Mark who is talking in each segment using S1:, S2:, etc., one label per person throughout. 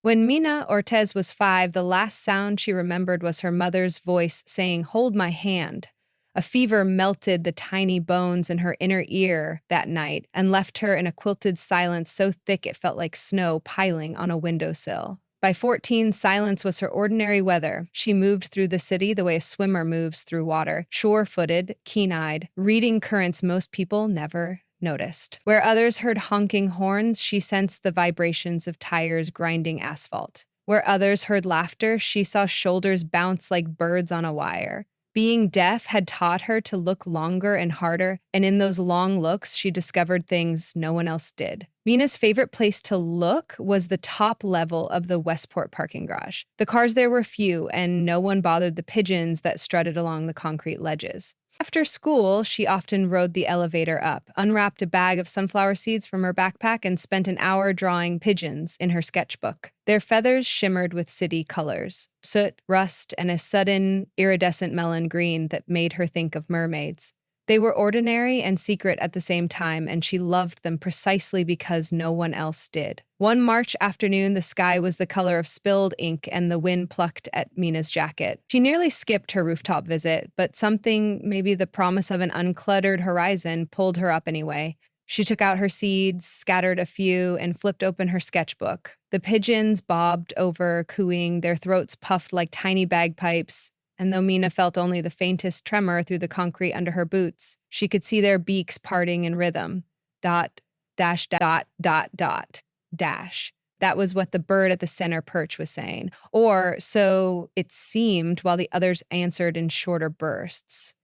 S1: When Mina Ortez was 5, the last sound she remembered was her mother's voice saying, "Hold my hand." A fever melted the tiny bones in her inner ear that night and left her in a quilted silence so thick it felt like snow piling on a windowsill. By 14, silence was her ordinary weather. She moved through the city the way a swimmer moves through water, sure-footed, keen-eyed, reading currents most people never noticed. Where others heard honking horns, she sensed the vibrations of tires grinding asphalt. Where others heard laughter, she saw shoulders bounce like birds on a wire. Being deaf had taught her to look longer and harder, and in those long looks, she discovered things no one else did. Mina's favorite place to look was the top level of the Westport parking garage. The cars there were few, and no one bothered the pigeons that strutted along the concrete ledges. After school, she often rode the elevator up, unwrapped a bag of sunflower seeds from her backpack, and spent an hour drawing pigeons in her sketchbook. Their feathers shimmered with city colors, soot, rust, and a sudden iridescent melon green that made her think of mermaids. They were ordinary and secret at the same time, and she loved them precisely because no one else did. One March afternoon, the sky was the color of spilled ink and the wind plucked at Mina's jacket. She nearly skipped her rooftop visit, but something, maybe the promise of an uncluttered horizon, pulled her up anyway. She took out her seeds, scattered a few, and flipped open her sketchbook. The pigeons bobbed over, cooing, their throats puffed like tiny bagpipes. And though Mina felt only the faintest tremor through the concrete under her boots, she could see their beaks parting in rhythm. Dot, dash, dot, dot, dot, dash. That was what the bird at the center perch was saying. Or so it seemed, while the others answered in shorter bursts.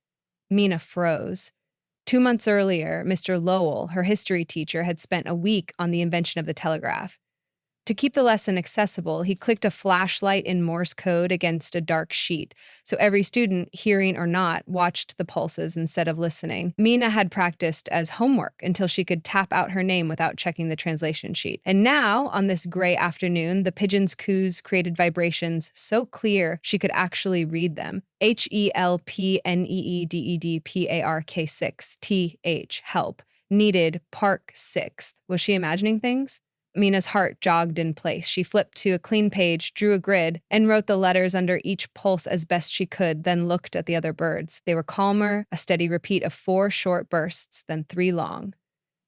S1: Mina froze. 2 months earlier, Mr. Lowell, her history teacher, had spent a week on the invention of the telegraph. To keep the lesson accessible, he clicked a flashlight in Morse code against a dark sheet, so every student, hearing or not, watched the pulses instead of listening. Mina had practiced as homework until she could tap out her name without checking the translation sheet. And now, on this gray afternoon, the pigeon's coos created vibrations so clear she could actually read them. HELPNEEDEDPARK6, TH, help. Needed, Park 6th. Was she imagining things? Mina's heart jogged in place. She flipped to a clean page, drew a grid, and wrote the letters under each pulse as best she could, then looked at the other birds. They were calmer, a steady repeat of 4 short bursts, then 3 long.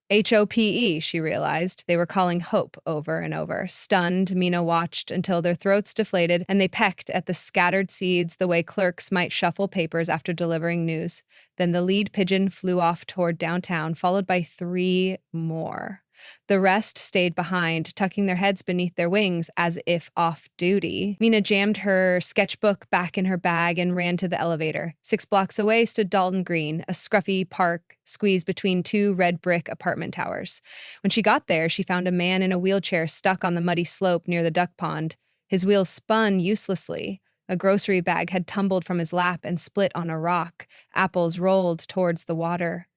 S1: HOPE, she realized. They were calling hope over and over. Stunned, Mina watched until their throats deflated and they pecked at the scattered seeds the way clerks might shuffle papers after delivering news. Then the lead pigeon flew off toward downtown, followed by 3 more. The rest stayed behind, tucking their heads beneath their wings as if off duty. Mina jammed her sketchbook back in her bag and ran to the elevator. 6 blocks away stood Dalton Green, a scruffy park squeezed between 2 red brick apartment towers. When she got there, she found a man in a wheelchair stuck on the muddy slope near the duck pond. His wheels spun uselessly. A grocery bag had tumbled from his lap and split on a rock. Apples rolled towards the water.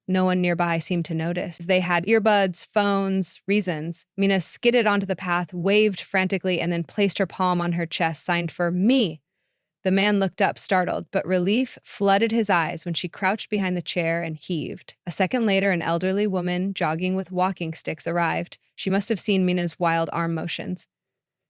S1: No one nearby seemed to notice. They had earbuds, phones, reasons. Mina skidded onto the path, waved frantically, and then placed her palm on her chest, signed for me. The man looked up, startled, but relief flooded his eyes when she crouched behind the chair and heaved. A second later, an elderly woman, jogging with walking sticks, arrived. She must have seen Mina's wild arm motions.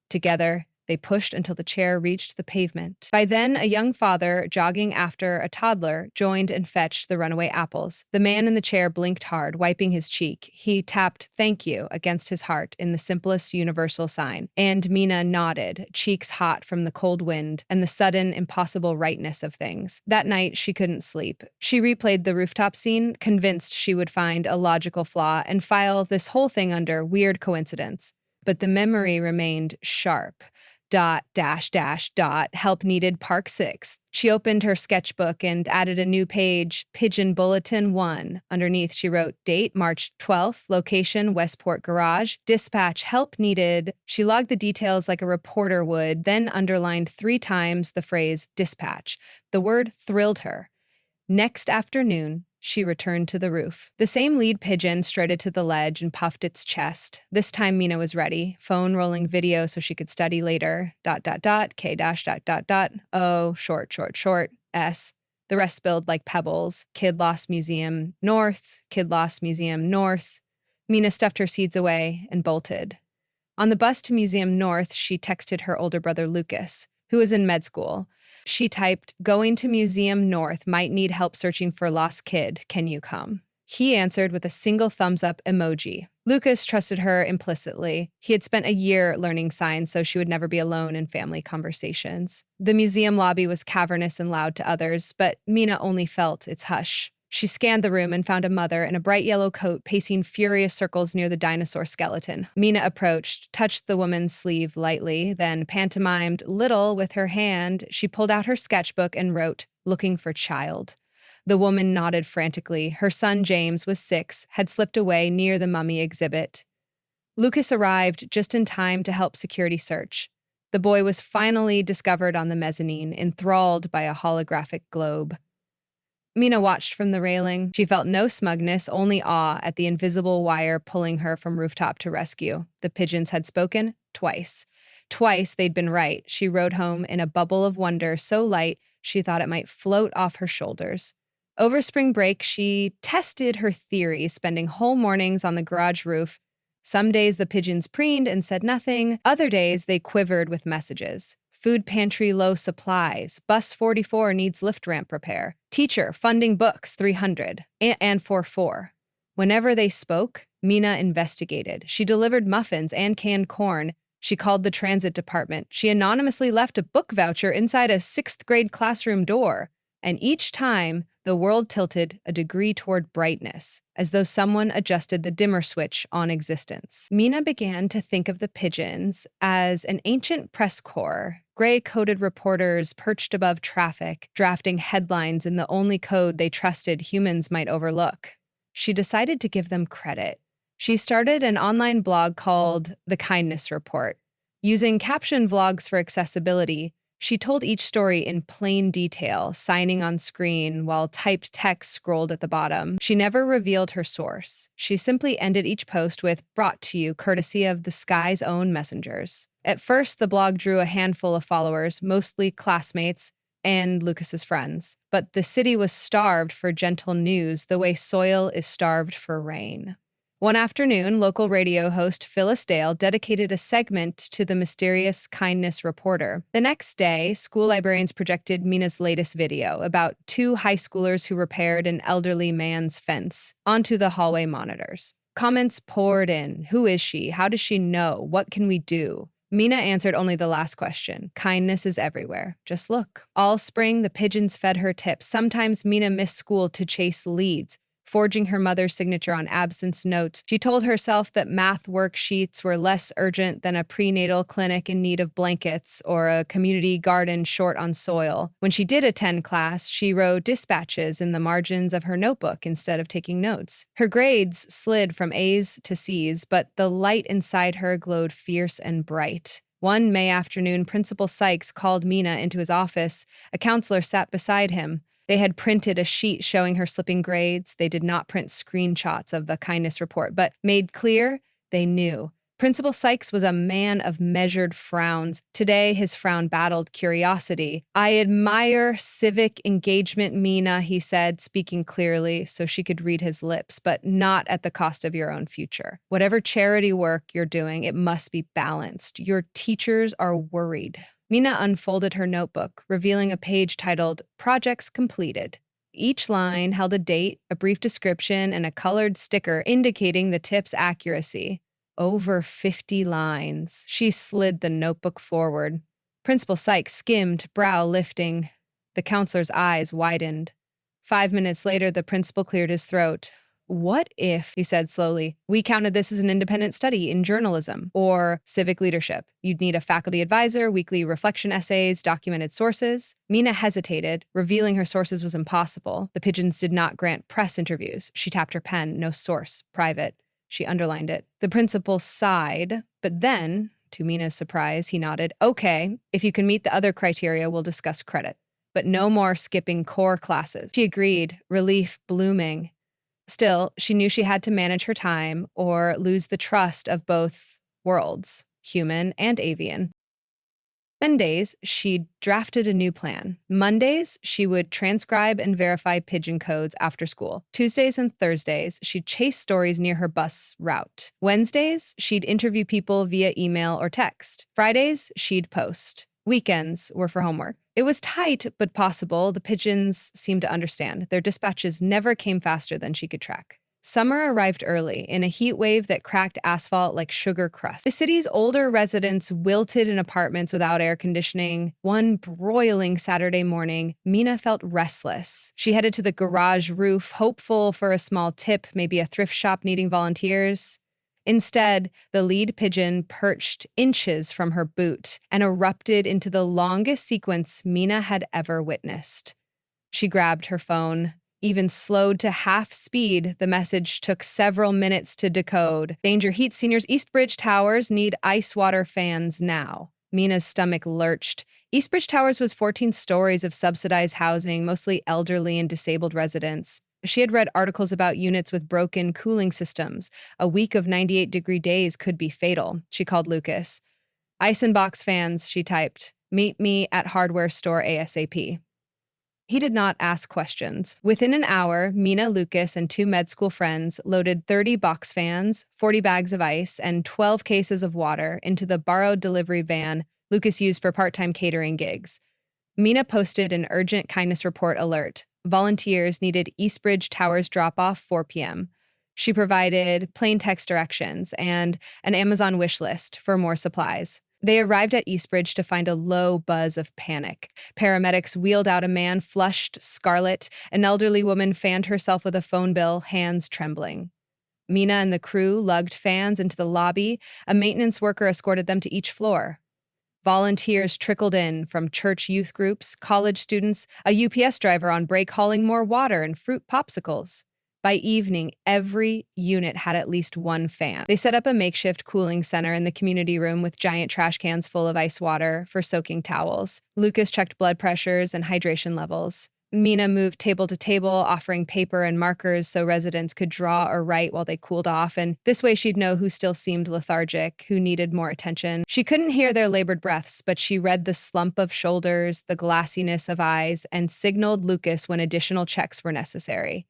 S1: Together, they pushed until the chair reached the pavement. By then, a young father, jogging after a toddler, joined and fetched the runaway apples. The man in the chair blinked hard, wiping his cheek. He tapped "thank you" against his heart in the simplest universal sign. And Mina nodded, cheeks hot from the cold wind and the sudden, impossible rightness of things. That night, she couldn't sleep. She replayed the rooftop scene, convinced she would find a logical flaw and file this whole thing under weird coincidence. But the memory remained sharp. Dot, dash, dash, dot, help needed, Park 6. She opened her sketchbook and added a new page, Pigeon Bulletin 1. Underneath, she wrote, date, March 12th, location, Westport Garage, dispatch, help needed. She logged the details like a reporter would, then underlined 3 times the phrase dispatch. The word thrilled her. Next afternoon, she returned to the roof. The same lead pigeon strutted to the ledge and puffed its chest. This time Mina was ready, phone rolling video so she could study later. Dot, dot, dot, K dash, dot, dot, dot, O, short, short, short, S. The rest spilled like pebbles. Kid lost museum north, kid lost museum north. Mina stuffed her seeds away and bolted. On the bus to Museum North, she texted her older brother Lucas, who was in med school. She typed, "Going to Museum North, might need help searching for lost kid. Can you come?" He answered with a single thumbs up emoji. Lucas trusted her implicitly. He had spent a year learning signs so she would never be alone in family conversations. The museum lobby was cavernous and loud to others, but Mina only felt its hush. She scanned the room and found a mother in a bright yellow coat pacing furious circles near the dinosaur skeleton. Mina approached, touched the woman's sleeve lightly, then pantomimed little with her hand. She pulled out her sketchbook and wrote, "Looking for child." The woman nodded frantically. Her son, James, was 6, had slipped away near the mummy exhibit. Lucas arrived just in time to help security search. The boy was finally discovered on the mezzanine, enthralled by a holographic globe. Mina watched from the railing. She felt no smugness, only awe at the invisible wire pulling her from rooftop to rescue. The pigeons had spoken twice. Twice they'd been right. She rode home in a bubble of wonder so light she thought it might float off her shoulders. Over spring break, she tested her theory, spending whole mornings on the garage roof. Some days the pigeons preened and said nothing. Other days they quivered with messages. Food pantry low supplies. Bus 44 needs lift ramp repair. Teacher funding books 300 and 44. Whenever they spoke, Mina investigated. She delivered muffins and canned corn. She called the transit department. She anonymously left a book voucher inside a 6th grade classroom door. And each time, the world tilted a degree toward brightness, as though someone adjusted the dimmer switch on existence. Mina began to think of the pigeons as an ancient press corps, gray-coated reporters perched above traffic, drafting headlines in the only code they trusted humans might overlook. She decided to give them credit. She started an online blog called The Kindness Report. Using caption vlogs for accessibility, she told each story in plain detail, signing on screen while typed text scrolled at the bottom. She never revealed her source. She simply ended each post with, "Brought to you courtesy of the sky's own messengers." At first, the blog drew a handful of followers, mostly classmates and Lucas's friends. But the city was starved for gentle news the way soil is starved for rain. One afternoon, local radio host Phyllis Dale dedicated a segment to the mysterious kindness reporter. The next day, school librarians projected Mina's latest video about 2 high schoolers who repaired an elderly man's fence onto the hallway monitors. Comments poured in. Who is she? How does she know? What can we do? Mina answered only the last question. Kindness is everywhere. Just look. All spring, the pigeons fed her tips. Sometimes Mina missed school to chase leads, forging her mother's signature on absence notes. She told herself that math worksheets were less urgent than a prenatal clinic in need of blankets or a community garden short on soil. When she did attend class, she wrote dispatches in the margins of her notebook instead of taking notes. Her grades slid from A's to C's, but the light inside her glowed fierce and bright. One May afternoon, Principal Sykes called Mina into his office. A counselor sat beside him. They had printed a sheet showing her slipping grades. They did not print screenshots of the kindness report, but made clear they knew. Principal Sykes was a man of measured frowns. Today, his frown battled curiosity. "I admire civic engagement, Mina," he said, speaking clearly so she could read his lips, "but not at the cost of your own future. Whatever charity work you're doing, it must be balanced. Your teachers are worried." Mina unfolded her notebook, revealing a page titled Projects Completed. Each line held a date, a brief description, and a colored sticker indicating the tip's accuracy. Over 50 lines. She slid the notebook forward. Principal Sykes skimmed, brow lifting. The counselor's eyes widened. 5 minutes later, the principal cleared his throat. "What if," he said slowly, "we counted this as an independent study in journalism or civic leadership? You'd need a faculty advisor, weekly reflection essays, documented sources." Mina hesitated. Revealing her sources was impossible. The pigeons did not grant press interviews. She tapped her pen. No source. Private. She underlined it. The principal sighed, but then, to Mina's surprise, he nodded. "Okay, if you can meet the other criteria, we'll discuss credit. But no more skipping core classes." She agreed, relief blooming. Still, she knew she had to manage her time or lose the trust of both worlds, human and avian. Mondays, she drafted a new plan. Mondays, she would transcribe and verify pigeon codes after school. Tuesdays and Thursdays, she'd chase stories near her bus route. Wednesdays, she'd interview people via email or text. Fridays, she'd post. Weekends were for homework. It was tight, but possible. The pigeons seemed to understand. Their dispatches never came faster than she could track. Summer arrived early, in a heat wave that cracked asphalt like sugar crust. The city's older residents wilted in apartments without air conditioning. One broiling Saturday morning, Mina felt restless. She headed to the garage roof, hopeful for a small tip, maybe a thrift shop needing volunteers. Instead, the lead pigeon perched inches from her boot and erupted into the longest sequence Mina had ever witnessed. She grabbed her phone. Even slowed to half speed, the message took several minutes to decode. Danger Heat Seniors Eastbridge Towers need ice water fans now. Mina's stomach lurched. Eastbridge Towers was 14 stories of subsidized housing, mostly elderly and disabled residents. She had read articles about units with broken cooling systems. A week of 98-degree days could be fatal. She called Lucas. Ice and box fans, she typed. Meet me at hardware store ASAP. He did not ask questions. Within an hour, Mina, Lucas, and two med school friends loaded 30 box fans, 40 bags of ice, and 12 cases of water into the borrowed delivery van Lucas used for part-time catering gigs. Mina posted an urgent kindness report alert. Volunteers needed Eastbridge Towers drop-off 4 p.m. She provided plain text directions and an Amazon wish list for more supplies. They arrived at Eastbridge to find a low buzz of panic. Paramedics wheeled out a man flushed scarlet. An elderly woman fanned herself with a phone bill, hands trembling. Mina and the crew lugged fans into the lobby. A maintenance worker escorted them to each floor. Volunteers trickled in from church youth groups, college students, a UPS driver on break hauling more water and fruit popsicles. By evening, every unit had at least one fan. They set up a makeshift cooling center in the community room with giant trash cans full of ice water for soaking towels. Lucas checked blood pressures and hydration levels. Mina moved table to table, offering paper and markers so residents could draw or write while they cooled off, and this way she'd know who still seemed lethargic, who needed more attention. She couldn't hear their labored breaths, but she read the slump of shoulders, the glassiness of eyes, and signaled Lucas when additional checks were necessary.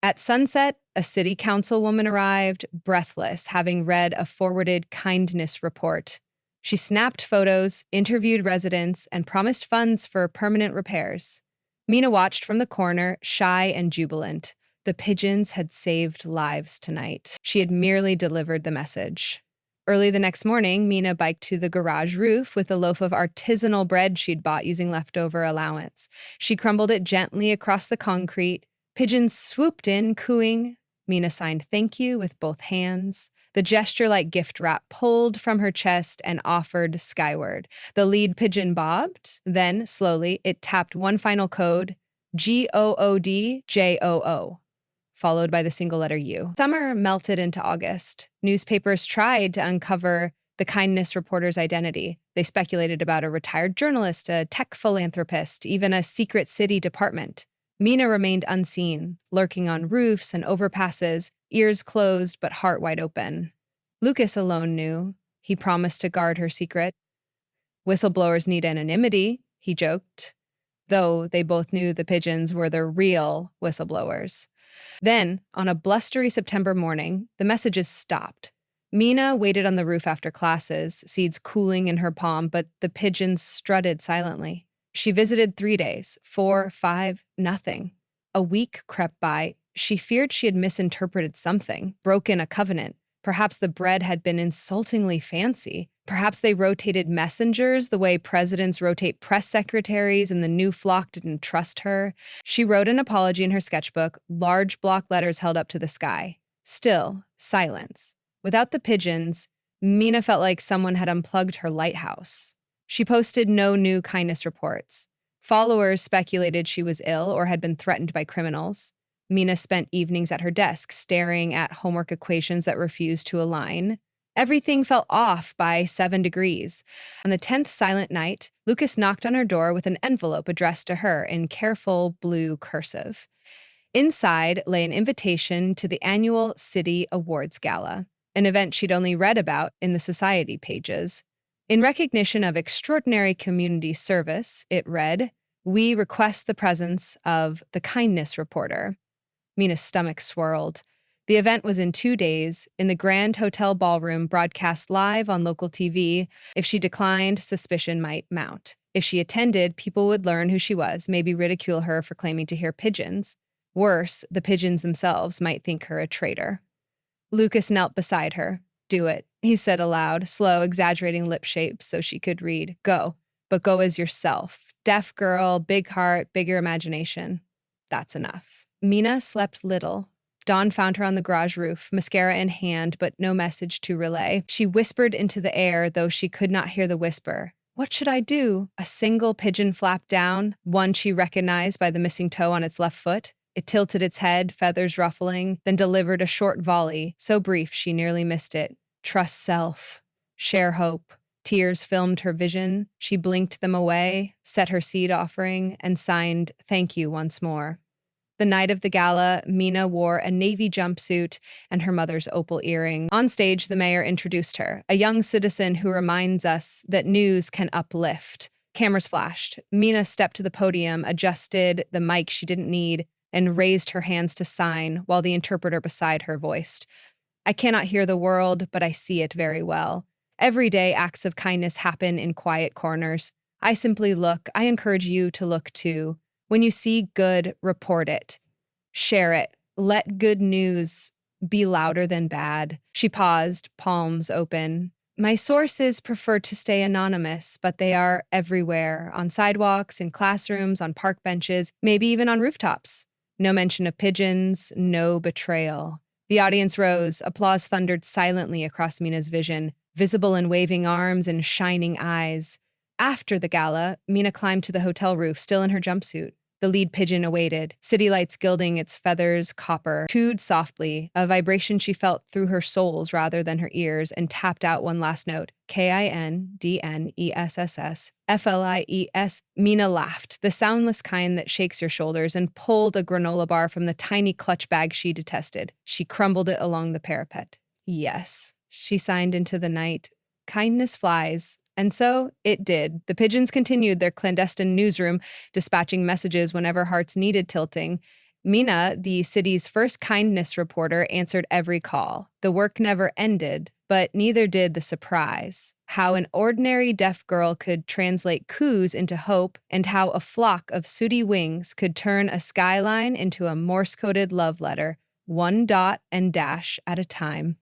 S1: At sunset, a city councilwoman arrived, breathless, having read a forwarded kindness report. She snapped photos, interviewed residents, and promised funds for permanent repairs. Mina watched from the corner, shy and jubilant. The pigeons had saved lives tonight. She had merely delivered the message. Early the next morning, Mina biked to the garage roof with a loaf of artisanal bread she'd bought using leftover allowance. She crumbled it gently across the concrete. Pigeons swooped in, cooing. Mina signed thank you with both hands. The gesture like gift wrap pulled from her chest and offered skyward. The lead pigeon bobbed. Then, slowly, it tapped one final code, GOODJOO, followed by the single letter U. Summer melted into August. Newspapers tried to uncover the kindness reporter's identity. They speculated about a retired journalist, a tech philanthropist, even a secret city department. Mina remained unseen, lurking on roofs and overpasses, ears closed but heart wide open. Lucas alone knew. He promised to guard her secret. Whistleblowers need anonymity, he joked, though they both knew the pigeons were the real whistleblowers. Then, on a blustery September morning, the messages stopped. Mina waited on the roof after classes, seeds cooling in her palm, but the pigeons strutted silently. She visited 3 days, 4, 5, nothing. A week crept by. She feared she had misinterpreted something, broken a covenant. Perhaps the bread had been insultingly fancy. Perhaps they rotated messengers the way presidents rotate press secretaries and the new flock didn't trust her. She wrote an apology in her sketchbook, large block letters held up to the sky. Still, silence. Without the pigeons, Mina felt like someone had unplugged her lighthouse. She posted no new kindness reports. Followers speculated she was ill or had been threatened by criminals. Mina spent evenings at her desk, staring at homework equations that refused to align. Everything felt off by 7 degrees. On the 10th silent night, Lucas knocked on her door with an envelope addressed to her in careful blue cursive. Inside lay an invitation to the annual City Awards Gala, an event she'd only read about in the society pages. In recognition of extraordinary community service, it read, "We request the presence of the kindness reporter." Mina's stomach swirled. The event was in 2 days, in the Grand Hotel ballroom, broadcast live on local TV. If she declined, suspicion might mount. If she attended, people would learn who she was, maybe ridicule her for claiming to hear pigeons. Worse, the pigeons themselves might think her a traitor. Lucas knelt beside her. "Do it," he said aloud, slow, exaggerating lip shapes so she could read. "Go, but go as yourself. Deaf girl, big heart, bigger imagination." That's enough. Mina slept little. Dawn found her on the garage roof, mascara in hand, but no message to relay. She whispered into the air, though she could not hear the whisper. What should I do? A single pigeon flapped down, one she recognized by the missing toe on its left foot. It tilted its head, feathers ruffling, then delivered a short volley, so brief she nearly missed it. Trust self. Share hope. Tears filmed her vision. She blinked them away, set her seed offering, and signed "Thank you" once more. The night of the gala, Mina wore a navy jumpsuit and her mother's opal earring. On stage, the mayor introduced her, a young citizen who reminds us that news can uplift. Cameras flashed. Mina stepped to the podium, adjusted the mic she didn't need, and raised her hands to sign while the interpreter beside her voiced, "I cannot hear the world, but I see it very well. Every day, acts of kindness happen in quiet corners. I simply look. I encourage you to look too. When you see good, report it. Share it. Let good news be louder than bad." She paused, palms open. "My sources prefer to stay anonymous, but they are everywhere, on sidewalks, in classrooms, on park benches, maybe even on rooftops. No mention of pigeons, no betrayal." The audience rose. Applause thundered silently across Mina's vision, visible in waving arms and shining eyes. After the gala, Mina climbed to the hotel roof, still in her jumpsuit. The lead pigeon awaited, city lights gilding its feathers copper, cooed softly, a vibration she felt through her soles rather than her ears, and tapped out one last note, KINDNESSS, Mina laughed, the soundless kind that shakes your shoulders, and pulled a granola bar from the tiny clutch bag she detested. She crumbled it along the parapet. "Yes," she signed into the night. "Kindness flies." And so it did. The pigeons continued their clandestine newsroom, dispatching messages whenever hearts needed tilting. Mina, the city's first kindness reporter, answered every call. The work never ended, but neither did the surprise. How an ordinary deaf girl could translate coos into hope, and how a flock of sooty wings could turn a skyline into a Morse-coded love letter, one dot and dash at a time.